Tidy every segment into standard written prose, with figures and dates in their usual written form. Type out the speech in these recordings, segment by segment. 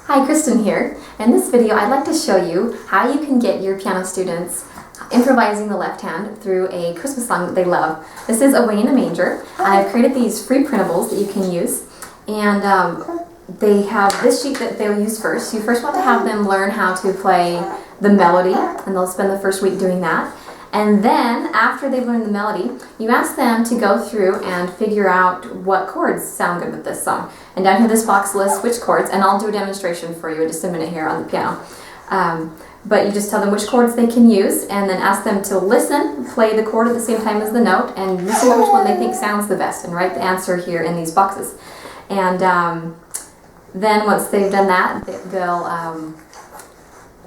Hi, Kristen here. In this video, I'd like to show you how you can get your piano students improvising the left hand through a Christmas song that they love. This is Away in a Manger. I've created these free printables that you can use, and they have this sheet that they'll use first. You first want to have them learn how to play the melody, and they'll spend the first week doing that. And then, after they've learned the melody, you ask them to go through and figure out what chords sound good with this song. And down here this box lists which chords, and I'll do a demonstration for you in just a minute here on the piano. But you just tell them which chords they can use, and then ask them to listen, play the chord at the same time as the note, and listen to which one they think sounds the best, and write the answer here in these boxes. And then once they've done that, they'll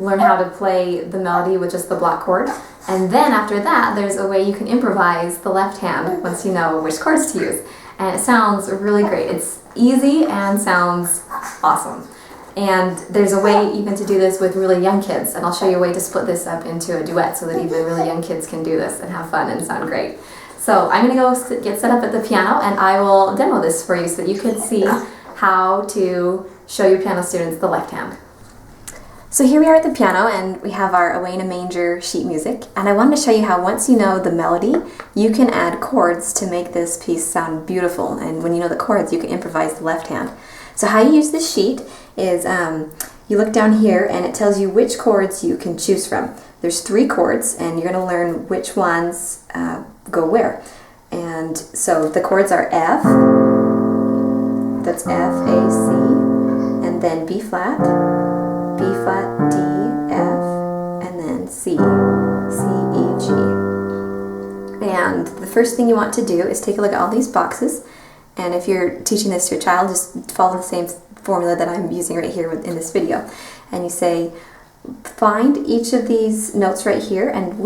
learn how to play the melody with just the block chord. And then after that, there's a way you can improvise the left hand once you know which chords to use. And it sounds really great. It's easy and sounds awesome. And there's a way even to do this with really young kids. And I'll show you a way to split this up into a duet so that even really young kids can do this and have fun and sound great. So I'm going to go get set up at the piano, and I will demo this for you so that you can see how to show your piano students the left hand. So here we are at the piano, and we have our Away in a Manger sheet music, and I wanted to show you how once you know the melody, you can add chords to make this piece sound beautiful, and when you know the chords, you can improvise the left hand. So how you use this sheet is you look down here and it tells you which chords you can choose from. There's 3 chords, and you're going to learn which ones go where. And so the chords are F, that's F, A, C, and then B flat, B flat, D, F, and then C, C, E, G. And the first thing you want to do is take a look at all these boxes, and if you're teaching this to a child, just follow the same formula that I'm using right here in this video. And you say, find each of these notes right here and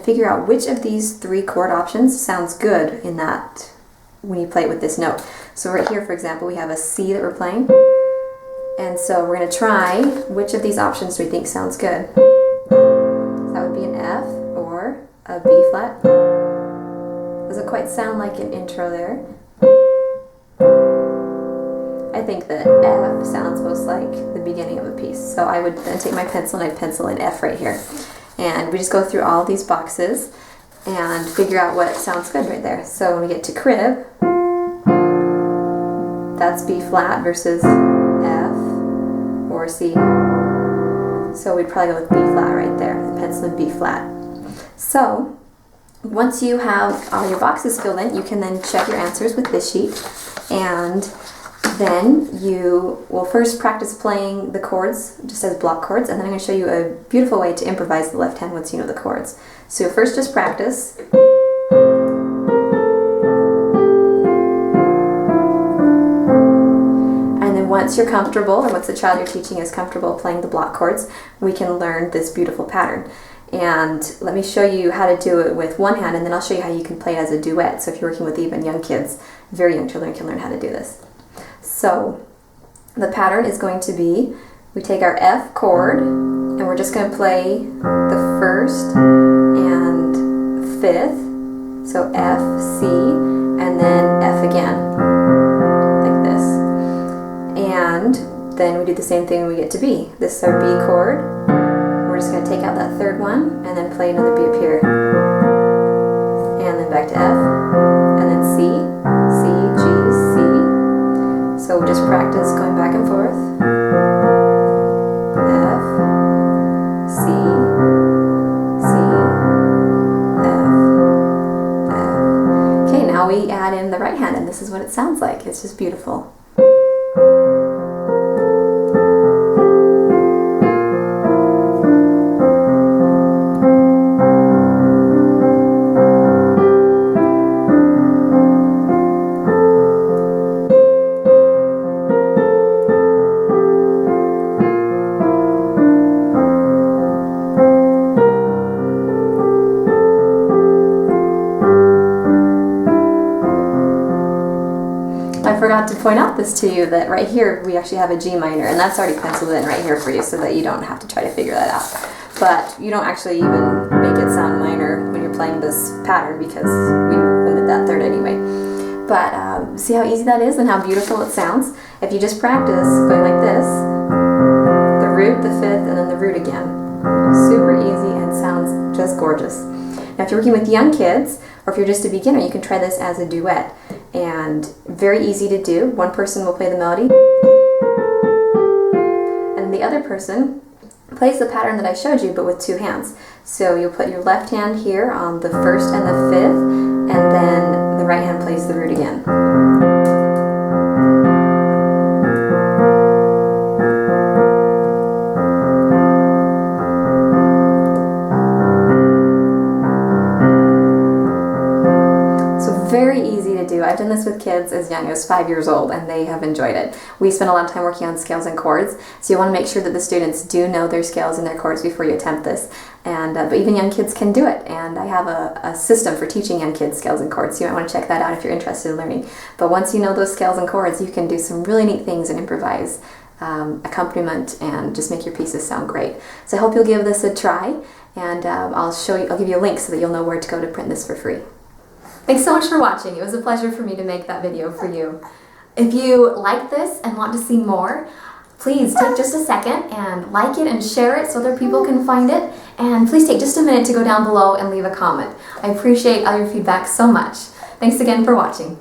figure out which of these 3 chord options sounds good in that when you play it with this note. So right here, for example, we have a C that we're playing. And so we're going to try which of these options do we think sounds good. So that would be an F or a B flat. Doesn't quite sound like an intro there. I think that F sounds most like the beginning of a piece. So I would then take my pencil and I'd pencil in F right here. And we just go through all these boxes and figure out what sounds good right there. So when we get to crib, that's B flat versus F or C. So we'd probably go with B flat right there, and pencil in B flat. So once you have all your boxes filled in, you can then check your answers with this sheet, and then you will first practice playing the chords just as block chords, and then I'm going to show you a beautiful way to improvise the left hand once you know the chords. So you'll first just practice. Once you're comfortable, or once the child you're teaching is comfortable playing the block chords, we can learn this beautiful pattern. And let me show you how to do it with one hand, and then I'll show you how you can play it as a duet. So if you're working with even young kids, very young children can learn how to do this. So the pattern is going to be, we take our F chord, and we're just going to play the first and fifth. So F, C, and then F again. And then we do the same thing when we get to B. This is our B chord. We're just going to take out that third one and then play another B up here. And then back to F. And then C, C, G, C. So we just practice going back and forth. F, C, C, F, F. Okay, now we add in the right hand, and this is what it sounds like. It's just beautiful. I forgot to point out this to you, that right here we actually have a G minor, and that's already penciled in right here for you so that you don't have to try to figure that out. But you don't actually even make it sound minor when you're playing this pattern because we omit that third anyway. But see how easy that is and how beautiful it sounds? If you just practice going like this, Now if you're working with young kids, or if you're just a beginner, you can try this as a duet. And very easy to do. One person will play the melody, and the other person plays the pattern that I showed you, but with two hands. So you'll put your left hand here on the first and the fifth, and then the right hand plays the root again. Very easy to do. I've done this with kids as young as 5 years old, and they have enjoyed it. We spend a lot of time working on scales and chords, so you want to make sure that the students do know their scales and their chords before you attempt this. And but even young kids can do it, and I have a system for teaching young kids scales and chords, so you might want to check that out if you're interested in learning. But once you know those scales and chords, you can do some really neat things and improvise accompaniment and just make your pieces sound great. So I hope you'll give this a try, and I'll give you a link so that you'll know where to go to print this for free. Thanks so much for watching. It was a pleasure for me to make that video for you. If you like this and want to see more, please take just a second and like it and share it so other people can find it. And please take just a minute to go down below and leave a comment. I appreciate all your feedback so much. Thanks again for watching.